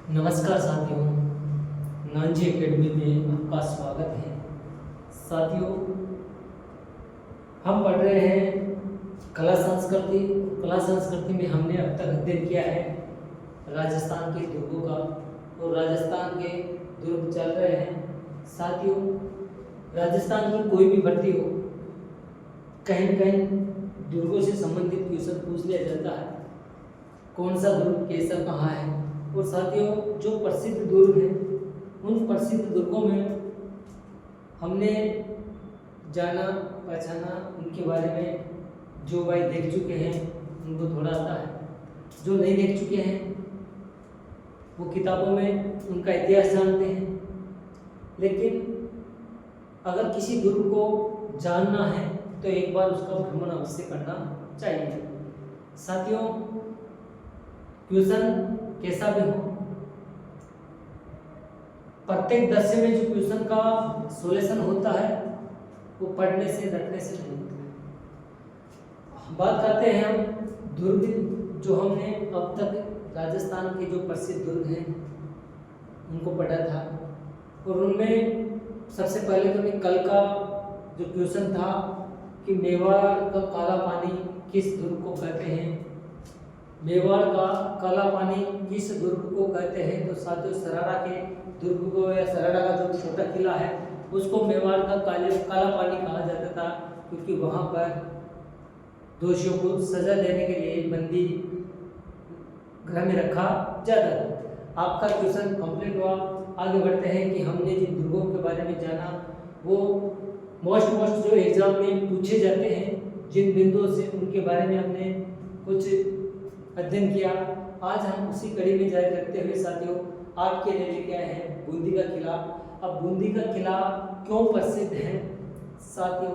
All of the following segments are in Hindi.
नमस्कार साथियों, नानजी एकेडमी में आपका स्वागत है। साथियों, हम पढ़ रहे हैं कला संस्कृति। कला संस्कृति में हमने अब तक अध्ययन किया है राजस्थान के दुर्गों का, और राजस्थान के दुर्ग चल रहे हैं। साथियों, राजस्थान की कोई भी भर्ती हो, कहीं न कहीं दुर्गों से संबंधित क्वेश्चन पूछ लिया जाता है। कौन सा दुर्ग कैसा कहाँ है। और साथियों, जो प्रसिद्ध दुर्ग हैं, उन प्रसिद्ध दुर्गों में हमने जाना पहचाना, उनके बारे में जो भाई देख चुके हैं उनको थोड़ा आता है, जो नहीं देख चुके हैं वो किताबों में उनका इतिहास जानते हैं। लेकिन अगर किसी दुर्ग को जानना है तो एक बार उसका भ्रमण अवश्य करना चाहिए। साथियों, क्वेश्चन कैसा भी हो, प्रत्येक दृश्य में जो क्वेश्चन का सॉल्यूशन होता है वो पढ़ने से रटने से नहीं होता है। बात करते हैं हम दुर्ग, जो हमने अब तक राजस्थान के जो प्रसिद्ध दुर्ग हैं उनको पढ़ा था। और उनमें सबसे पहले तो मैं कल का जो क्वेश्चन था कि मेवाड़ का काला पानी किस दुर्ग को कहते हैं, मेवाड़ का काला पानी किस दुर्ग को कहते हैं। तो साथियों, सराड़ा के दुर्ग को या सराड़ा का जो छोटा किला है उसको मेवाड़ का काला पानी कहा जाता था, क्योंकि वहाँ पर दोषियों को सजा देने के लिए बंदी गृह में रखा जाता था। आपका क्वेश्चन कंप्लीट हुआ। आगे बढ़ते हैं कि हमने जिन दुर्गों के बारे में जाना वो मोस्ट जो एग्जाम में पूछे जाते हैं, जिन बिंदुओं से उनके बारे में हमने कुछ अध्ययन किया। आज हम उसी कड़ी में जारी रखते हुए साथियों आपके लिए लेके आए हैं बूंदी का किला। अब बूंदी का किला क्यों प्रसिद्ध है साथियों,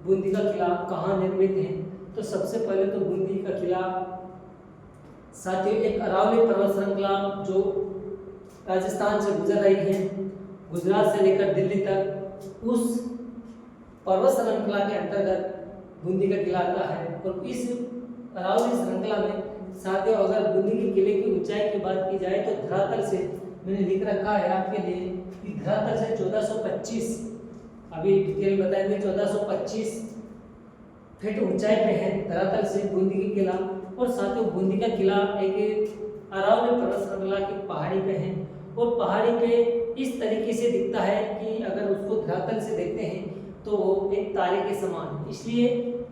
बूंदी का किला कहाँ निर्मित है। तो सबसे पहले तो बूंदी का किला साथियों एक अरावली पर्वत श्रृंखला जो राजस्थान से गुजर रही है, गुजरात से लेकर दिल्ली तक, उस पर्वत श्रृंखला के अंतर्गत बूंदी का किला आता है। और इस अरावली श्रृंखला में साथियों अगर बूंदी के किले की ऊंचाई की बात की जाए तो धरातल से मैंने लिख रखा है आपके लिए कि धरातल से 1425, अभी डिटेल बताएंगे, 1425 फीट ऊंचाई पे है धरातल से बूंदी का किला। और साथियों बूंदी का किला एक अरावली पर्वत श्रृंखला की पहाड़ी पे है, और पहाड़ी पे इस तरीके से दिखता है कि अगर उसको धरातल से देखते हैं तो वो एक तारे के समान, इसलिए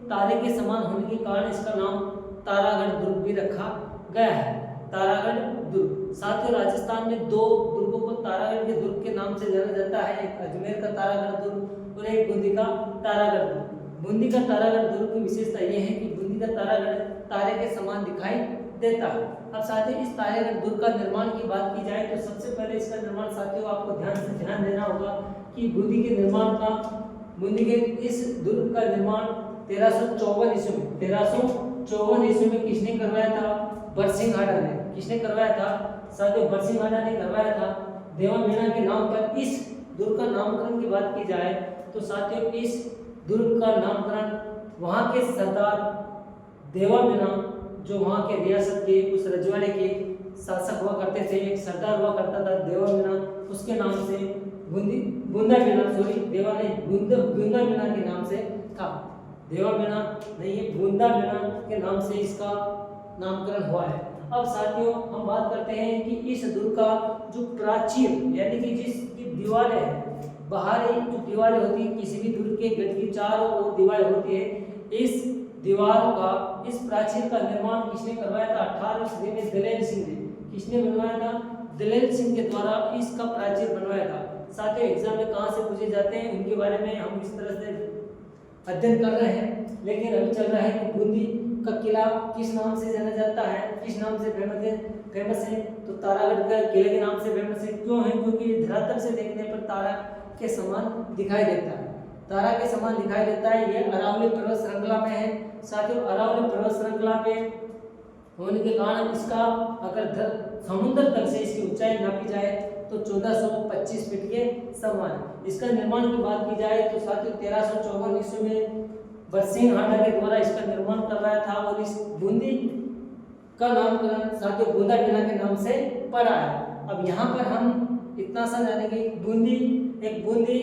तारे के समान होने के कारण इसका नाम तारागढ़ दुर्ग भी रखा गया है, तारागढ़ दुर्ग। साथ ही राजस्थान में दो दुर्गों को तारागढ़ के दुर्ग के नाम से जाना जाता है, एक अजमेर का तारागढ़ दुर्ग और एक बूंदी का तारागढ़ दुर्ग। बूंदी का तारागढ़ दुर्ग की विशेषता यह है कि बूंदी का तारागढ़ तारे के समान दिखाई देता है। अब साथ ही इस तारागढ़ दुर्ग का निर्माण की बात की जाए तो सबसे पहले इसका निर्माण साथियों आपको ध्यान देना होगा कि बूंदी के निर्माण का, बूंदी के इस दुर्ग का निर्माण 1354 ईस्वी में 1354 ईस्वी में किसने करवाया था? बरसिंघाड़ा ने। किसने करवाया था साथियों? बरसिंघाड़ा ने करवाया था। देवा मीणा के नाम पर इस दुर्ग का नामकरण की बात की जाए तो साथियों इस दुर्ग का नामकरण वहां के सरदार देवा मीणा, जो वहां के रियासत के उस रजवाड़े के शासक हुआ करते थे, एक सरदार हुआ करता था देवा मीणा, उसके नाम से बूंदा मीणा, सॉरी देवा नहीं बूंदा मीणा के नाम से था। देवा मीणा नहीं है, बूंदा मीणा के नाम से इसका नामकरण हुआ है। अब साथियों हम बात करते हैं कि इस दुर्ग का जो प्राचीर यानी कि जिसकी दीवारें हैं, बाहरी जो दीवारें होती है किसी भी दुर्ग के गढ़ की चारों ओर दीवारें होती है, इस दीवारों का, इस प्राचीर का निर्माण किसने करवाया था? 18वीं सदी में दलेल सिंह ने। किसने बनवाया था? दलेल सिंह के द्वारा इसका प्राचीर बनवाया था। साथियों एग्जाम में कहाँ से पूछे जाते हैं उनके बारे में हम इस तरह से अध्ययन कर रहे हैं, लेकिन अभी चल रहा है कि बूंदी का किला किस नाम से जाना जाता है, किस नाम से फेमस है तो तारागढ़ का किले के नाम से फेमस है। क्यों है? क्योंकि धरातल से देखने पर तारा के समान दिखाई देता है, तारा के समान दिखाई देता है। ये अरावली पर्वत श्रृंखला में है। साथियों अरावली पर्वत श्रृंखला पे होने के कारण इसका अगर समुद्र तल से इसकी ऊंचाई नापी जाए तो 1425 फीट के समान। इसका निर्माण की बात की जाए तो साथियों 1354 ईस्वी में बरसिंघाड़ा के द्वारा इसका निर्माण करवाया था, और इस बूंदी का नामकरण साथियों बूंदा मीणा के नाम से पड़ा है। अब यहाँ पर हम इतना सा जानेंगे, बूंदी, एक बूंदी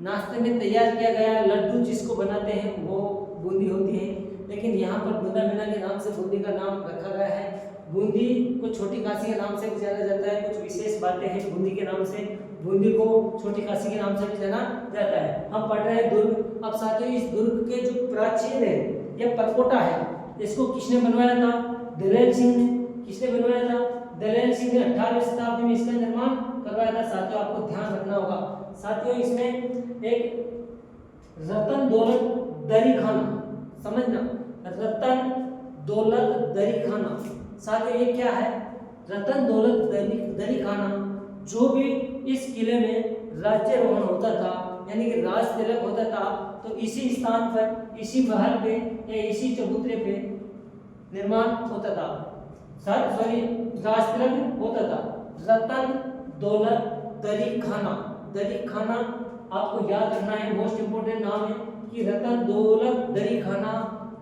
नाश्ते में तैयार किया गया लड्डू जिसको बनाते हैं वो बूंदी होती है, लेकिन यहाँ पर बूंदा मीना के नाम से बूंदी का नाम रखा गया है। बूंदी को छोटी काशी के नाम से भी जाना जाता है, कुछ विशेष बातें हैं बूंदी के नाम से, बूंदी को छोटी काशी के नाम से भी जाना जाता है। हम पढ़ रहे हैं दुर्ग। अब साथियों इस दुर्ग के जो प्राचीन है या परकोटा है, इसको किसने बनवाया था? दलेल सिंह ने। किसने बनवाया था? दलेल सिंह ने 18वीं शताब्दी में इसका निर्माण करवाया था। साथियों आपको ध्यान रखना होगा, साथियों इसमें एक रतन दौलत दरी खाना, समझना, रतन दौलत दरी खाना। साथियों ये क्या है? रतन दौलत दरी खाना, जो भी इस किले में राज्यारोहण होता था यानी कि राज तिलक होता था, तो इसी स्थान पर, इसी महल पे या इसी चबूतरे पे निर्माण होता था, सॉरी राज तिलक होता था। रतन दौलत दरी खाना, दरी खाना आपको याद रखना है, मोस्ट इंपोर्टेंट नाम है कि रतन दौलत दरी खाना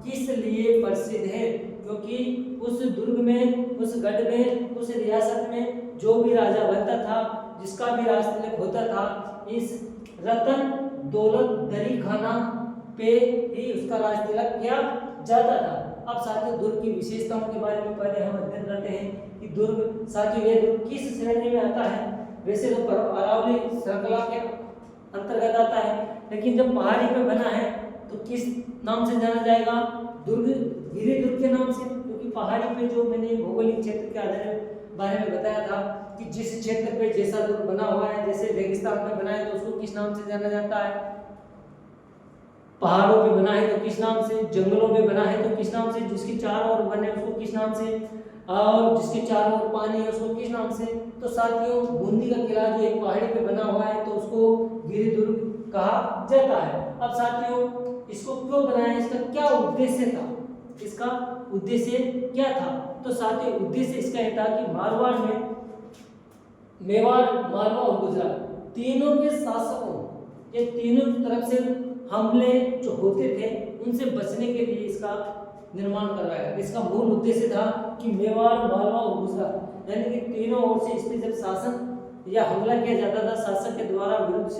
किस लिए प्रसिद्ध है? क्योंकि उस दुर्ग में, उस गढ़ में, उस रियासत में जो भी राजा बनता था, जिसका भी राज तिलक होता था, इस रतन दौलत दरी खाना पे ही उसका राज तिलक किया जाता था। अब साथियों दुर्ग की विशेषताओं के बारे में पहले हम अध्ययन करते हैं कि दुर्ग, साथियों ये दुर्ग किस श्रेणी में आता है? वैसे तो अरावली श्रृंखला के अंतर्गत आता है, लेकिन जब पहाड़ी पे बना है तो किस नाम से जाना जाएगा? दुर्ग, गिरि दुर्ग के नाम से, क्योंकि पहाड़ी पे जो मैंने भौगोलिक क्षेत्र के आधार बारे में बताया था कि जिस क्षेत्र पे जैसा दुर्ग बना हुआ है, जैसे रेगिस्तान में बना है तो उसको किस नाम से जाना जाता है? पहाड़ों पे बना है तो किस नाम से? जंगलों में बना है तो किस नाम से? जिसके चारों ओर बने उसको किस नाम से? और जिसके चारों ओर पानी है उसको किस नाम से? तो साथियों बूंदी का किला जो एक पहाड़ी पे बना हुआ है तो उसको गिरि दुर्ग कहा जाता है। अब साथियों इसको क्यों बनाया, इसका क्या उद्देश्य था? इसका उद्देश्य क्या था? तो साथियों उद्देश्य इसका यह था कि मारवाड़ में, मेवाड़, मालवा और गुजरात तीनों के शासकों, ये तीनों तरफ से हमले जो होते थे उनसे बचने के लिए इसका निर्माण करवाया। इसका मूल उद्देश्य था कि मेवाड़, मालवा और गुजरात यानी कि तीनों ओर से इस पर जब शासन या हमला किया जाता था शासक के द्वारा विरोधी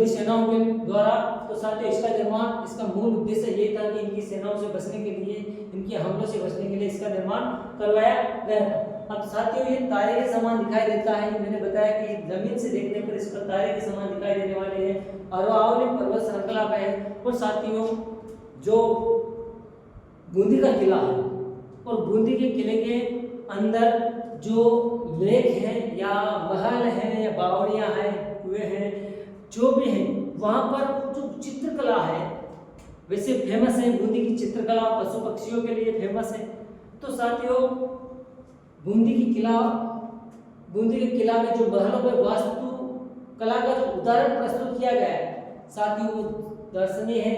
सेनाओं के द्वारा, तो साथियों इसका निर्माण, इसका मूल उद्देश्य ये था कि इनकी सेनाओं से बचने के लिए, इनके हमलों से बचने के लिए इसका निर्माण करवाया गया था। अब साथियों ये तारे के समान दिखाई देता है, मैंने बताया कि जमीन से देखने पर इसका तारे के समान दिखाई देने वाले हैं, अरावली पर्वत श्रृंखला में है। और साथियों जो बूंदी का किला है और बूंदी के किले के अंदर जो लेक हैं या महल हैं या बावड़ियाँ हैं, कुएं हैं, जो भी हैं, वहाँ पर जो चित्रकला है वैसे फेमस है। बूंदी की चित्रकला पशु पक्षियों के लिए फेमस है। तो साथियों बूंदी के किला में जो महलों पर वास्तु कला का जो उदाहरण प्रस्तुत किया गया है साथियों वो दर्शनीय है,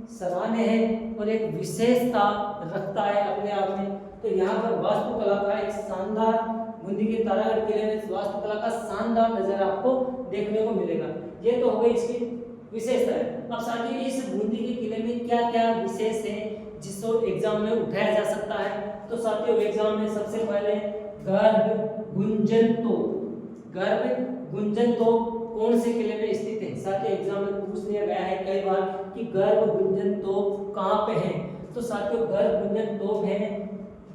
सराहनीय है और एक विशेषता रखता है अपने आप में। तो यहाँ पर वास्तुकला का एक शानदार, बूंदी के तारागढ़ किले में वास्तुकला का शानदार नजारा आपको देखने को मिलेगा। ये तो हो गई इसकी विशेषता है। अब साथियों इस बूंदी के किले में क्या क्या विशेष है जिसको एग्जाम में उठाया जा सकता है? तो साथियों एग्जाम में सबसे पहले गर्भ गुंजन तोप कौन से किले में स्थित है? साथियों एग्जाम में पूछ लिया गया है कई बार कि गर्भ गुंजन तोप कहाँ पे है? तो साथियों गर्भ गुंजन तोप है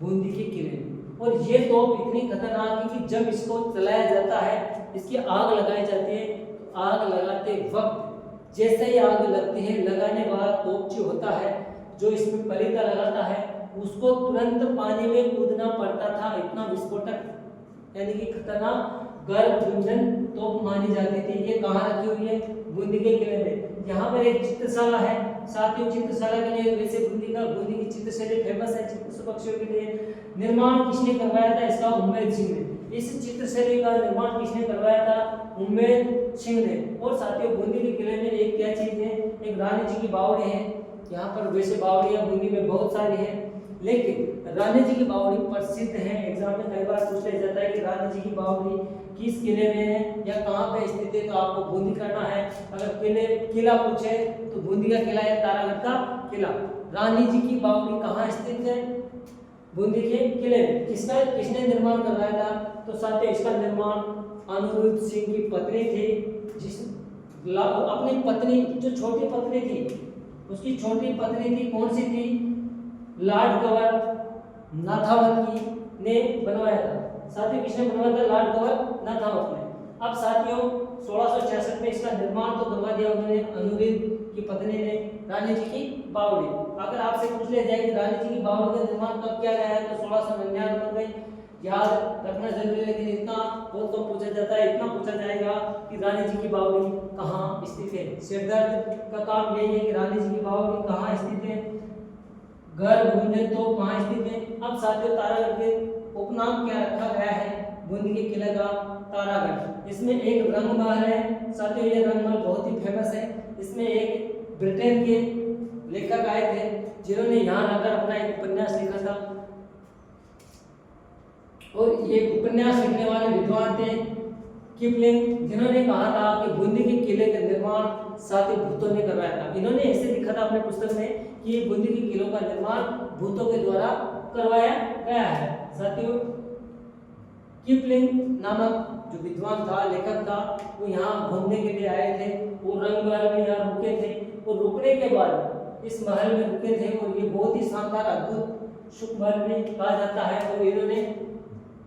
बूंदी के किले में। और ये तोप इतनी खतरनाक है कि जब इसको चलाया जाता है, इसकी आग लगाई जाती है, तो आग लगाते वक्त जैसे ही आग लगती है, लगाने वाला तोप जो होता है, जो इसमें पलीता लगाता है, उसको तुरंत पानी में कूदना पड़ता था। इतना विस्फोटक यानी कि खतरनाक गर्भ गुंजन तोप मानी जाती थी। ये कहाँ रखी हुई है? बूंदी के किले में। यहाँ पर एक चित्रशाला है। साथियों चित्रशाला के लिए वैसे बूंदी की चित्रशैली फेमस है पशु पक्षियों के लिए। निर्माण किसने करवाया था इसका? उम्मेद सिंह ने। इस चित्रशैली का निर्माण किसने करवाया था? उम्मेद सिंह ने। और साथियों बूंदी के किले में एक क्या चीज है? एक रानी जी की बावड़ी है। यहाँ पर वैसे बावड़ियाँ बूंदी में बहुत सारी हैं, लेकिन रानी जी की बावड़ी प्रसिद्ध है। एग्जाम में कई बार पूछ लिया जाता है कि रानी जी की बावड़ी किस किले में है या कहाँ पे स्थित है, तो आपको बूंदी करना है। अगर किला पूछे तो बूंदी का किला या तारागढ़ का किला। रानी जी की बावड़ी कहाँ स्थित है? बूंदी के किले में। किसने निर्माण करवाया था? तो साथियों इसका निर्माण अनिरुद्ध सिंह की पत्नी थी, जिस अपनी पत्नी जो छोटी पत्नी थी, उसकी छोटी पत्नी थी, कौन सी थी? लॉर्ड गवर्नर नाथावत ने बनवाया था। साथियों किसने बनवाया था? लॉर्ड गवर्नर नाथावत ने। अब साथियों 1666 में इसका निर्माण तो करवा दिया उन्होंने, अनिरुद्ध की पत्नी ने, रानी जी की बावड़ी। अगर आपसे पूछ लिया जाए कि रानी जी की बावड़ी का निर्माण कब किया गया है, तो 1699 में। याद रखना जरूरी है, लेकिन इतना बहुत कम पूछा जाता है। इतना पूछा जाएगा कि रानी जी की बावड़ी कहाँ स्थित है। सिरदर्द का काम यही है कि रानी जी की बावड़ी कहाँ स्थित है, गर्भ गुंजन तो कहाँ स्थित है। अब साथियों तारागढ़ के उपनाम क्या रखा गया है? बूंदी के किले का तारागढ़। इसमें एक रंग महल है साथियों, ये रंग महल बहुत ही फेमस है। इसमें एक ब्रिटेन के लेखक आए थे, जिन्होंने यहाँ आकर अपना एक उपन्यास लिखा था, और ये उपन्यास लिखने वाले विद्वान थे किपलिंग, जिन्होंने कहा था कि बूंदी के किले का निर्माण सात भूतों ने करवाया था। इन्होंने ऐसे लिखा था अपने पुस्तक में कि बूंदी के किलों का निर्माण भूतों के द्वारा करवाया गया है। साथियों किपलिंग नामक जो विद्वान था, लेखक था, वो यहाँ घूमने के लिए आए थे। वो रंग महल में यहाँ रुके थे, और रुकने के बाद इस महल में रुके थे, और ये बहुत ही शानदार अद्भुत सुख महल में कहा जाता है। और इन्होंने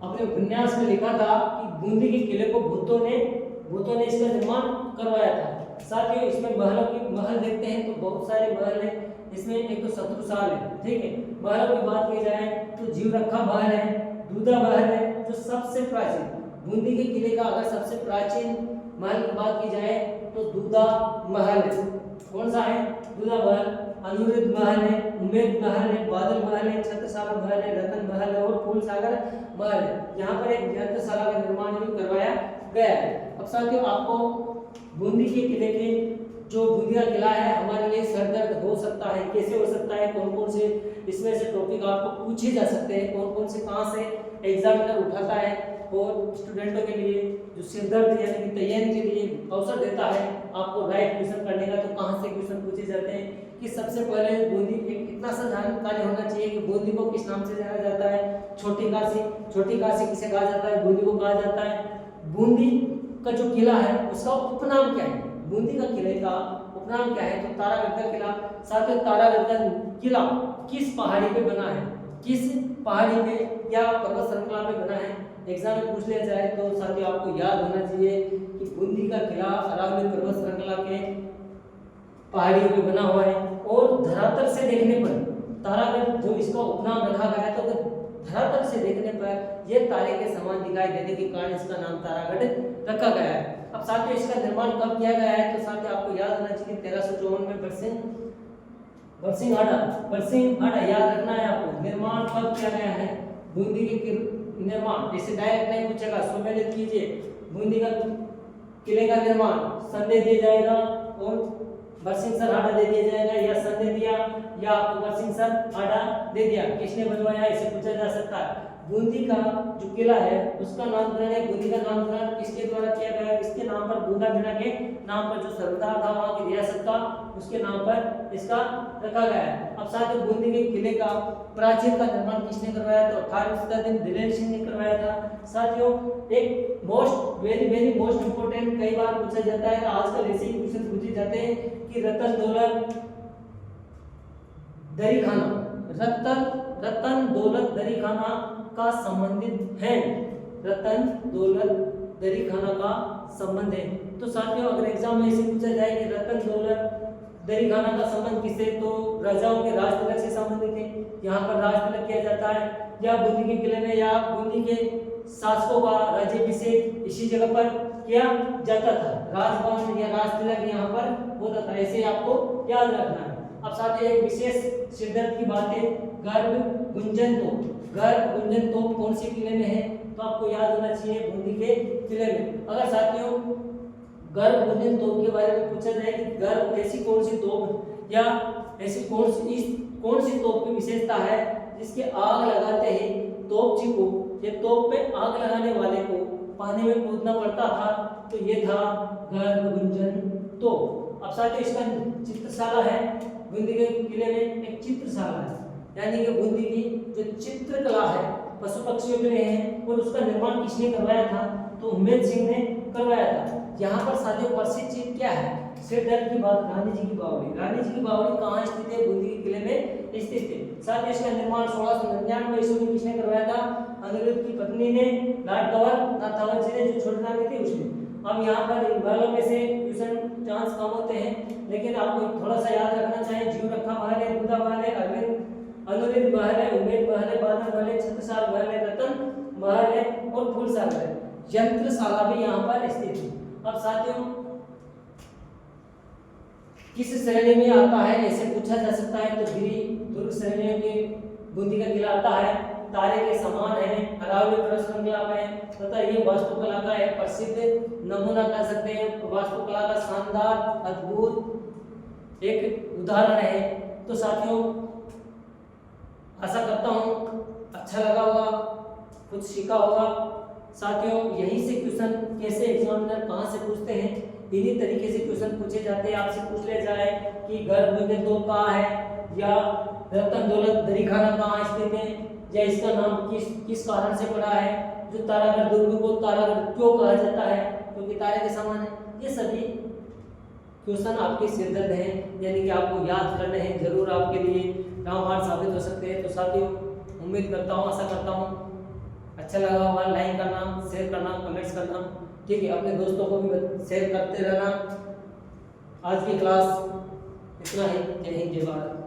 अपने उपन्यास में लिखा था कि बूंदी के किले को भूतों ने इसका निर्माण करवाया था। साथियों इसमें महल देखते हैं तो बहुत सारे महल हैं। इसमें एक तो शत्रुसाल है, ठीक है। महलों की बात की जाए तो जीवरखा महल है, दूधा महल है, जो सबसे प्राचीन बूंदी के किले का अगर सबसे प्राचीन महल की बात की जाए तो दूधा महल है। कौन सा है? दूधा महल। अनिरुद्ध महल है, उम्मेद महल है, बादल महल है, छत्रसाल महल है, रतन महल है, और फूलसागर महल है। यहाँ पर एक यंत्रशाला का निर्माण भी करवाया गया है। अब साथियों आपको बूंदी के किले के जो बूंदी का किला है हमारे लिए सरदर्द हो सकता है। कैसे हो सकता है? कौन कौन से इसमें से टॉपिक आपको पूछे जा सकते हैं, कौन कौन से कहाँ से एग्जामिनर उठाता है, और स्टूडेंटों के लिए जो सिरदर्द यानी कि तैयारी के लिए अवसर देता है आपको राइट क्वेश्चन करने का, तो कहाँ से क्वेश्चन पूछे जाते हैं कि सबसे पहले बूंदी एक इतना सा जानकारी होना चाहिए कि बूंदी को किस नाम से जाना जाता है। छोटी काशी किसे कहा जाता है? बूंदी को कहा जाता है। बूंदी का जो किला है उसका उपनाम क्या है? बूंदी का किले का उपनाम क्या है? तो तारागढ़ का किला। साथ ही तारागढ़ का किला किस पहाड़ी पे बना है? किस पहाड़ी पे या पर्वत श्रृंखला पे बना है? एग्जाम में पूछ लिया जाए तो साथियों आपको याद होना चाहिए कि बूंदी का किला अरावली पर्वत श्रृंखला के पहाड़ियों पे बना हुआ है। और धरातल से देखने पर तारागढ़ जो इसका उपनाम रखा गया है, तो धरातल से देखने पर यह तारे के समान दिखाई देने के कारण इसका नाम तारागढ़ रखा गया है। अब साथियों इसका निर्माण कब किया गया है? तो साथियों आपको याद होना चाहिए 1354 में बरसिंघाटा याद रखना है आपको। निर्माण कब किया गया है बूंदी के निर्माण? इसे डायरेक्ट नहीं पूछेगा, सुमेलित कीजिए। बूंदी का किले का निर्माण संदेह दिया जाएगा और बरसिंघसर हाटा दे दिया जाएगा, या संदेह दिया या आपको बरसिंघसर हाटा दे दिया। किसने बनवाया इसे पूछा जा सकता है। बूंदी का जो किला है उसका नामकरण है, बूंदी का नामकरण किसके द्वारा किया गया? किसके नाम पर? बूंदा बेटा के नाम पर, जो सरदार था वहां की रियासत का, उसके नाम पर इसका रखा गया है। अब साथ ही बूंदी के किले का प्राचीर का निर्माण किसने करवाया? तो 18वीं शताब्दी में दिलेर सिंह ने करवाया था। साथियों एक वेरी मोस्ट इंपोर्टेंट कई बार पूछा जाता है, आजकल ऐसे ही क्वेश्चन पूछे जाते हैं कि रतन दौलत दरी खाना का संबंधित है। रतन दौलत दरी खाना का संबंध है। तो साथियों अगर एग्जाम में इसे पूछा जाए कि रतन दौलत दरी खाना का संबंध किससे? तो राजाओं के राज तिलक से संबंधित है। यहाँ पर राज तिलक किया जाता है, या बूंदी के किले में या बूंदी के शासकों का राज्याभिषेक इसी जगह पर किया जाता था। राजभवन या राज तिलक यहाँ पर होता था, ऐसे आपको याद रखना है। अब साथ ही एक विशेष सिरदर्द की बात है, गर्भ गुंजन तोप कौन से किले में है? तो आपको याद होना चाहिए बूंदी के किले में। अगर साथियों गर्भ गुंजन तोप के बारे में पूछा जाए कि गर्भ ऐसी कौन सी तोप या ऐसी कौन सी तोप की विशेषता है जिसके आग लगाते ही तोपची को, ये तोप पे आग लगाने वाले को पानी में कूदना पड़ता था, तो ये था गर्भ गुंजन तोप। अब साथियों इसका चित्रशाला है, बूंदी के किले में एक चित्रशाला है। यानी कि बूंदी की जो चित्रकला है पशु पक्षियों के लिए है और उसका निर्माण किसने करवाया था, तो उम्मेद सिंह ने करवाया था। यहाँ पर साथियों प्रसिद्ध चीज क्या है, सिर दर्द की बात, रानी जी की बावड़ी। रानी जी की बावड़ी कहाँ स्थित है, बूंदी के किले में स्थित है। साथ ही इसका निर्माण 1699 ईस्वी में किसने करवाया था, अनिरुद्ध की पत्नी ने, लॉर्ड गवर्नर नाथावत जी ने, जो छोटी रानी थी उसने। अब यहाँ पर इन महलों में से क्वेश्चन चांस कम होते हैं, लेकिन आपको थोड़ा सा याद रखना चाहिए। जीव रखा महल है, दुधा महल है, अनिरुद्ध महल है, उम्मेद महल है, बादल महल है, छत्रसाल महल है, रतन महल है और फूलसागर है। यंत्रशाला भी यहाँ पर स्थित है। अब साथियों किस श्रेणी में आता है ऐसे पूछा जा सकता है, तो गिरी दुर्ग श्रेणी में बूंदी का किला आता है। तारे के समान है, अरावली पर्वत श्रृंखला में तथा ये वास्तुकला का एक प्रसिद्ध नमूना कह सकते हैं, वास्तुकला का शानदार अद्भुत एक उदाहरण है। तो साथियों आशा करता हूँ अच्छा लगा होगा, कुछ सीखा होगा। साथियों यहीं से क्वेश्चन कैसे एग्जामिनर कहाँ से पूछते हैं, इन्हीं तरीके से क्वेश्चन पूछे जाते हैं। आपसे पूछ ले जाए कि गर्भगृह दो कहाँ है, या रतन दौलत दरी खाना कहाँ स्थित है, या इसका नाम किस कारण से पड़ा है, जो तारागढ़ दुर्ग को तारागढ़ क्यों कहा जाता है, क्योंकि तारे के समान है। ये सभी क्वेश्चन आपके सिरदर्द हैं, यानी कि आपको याद करने हैं, जरूर आपके लिए रामबाण साबित हो सकते हैं। तो साथियों उम्मीद करता हूँ, आशा करता हूँ अच्छा लगा होगा। लाइक करना, शेयर करना, कमेंट्स करना, ठीक है। अपने दोस्तों को भी शेयर करते रहना। आज की क्लास इतना ही। जय हिंद, जय भारत।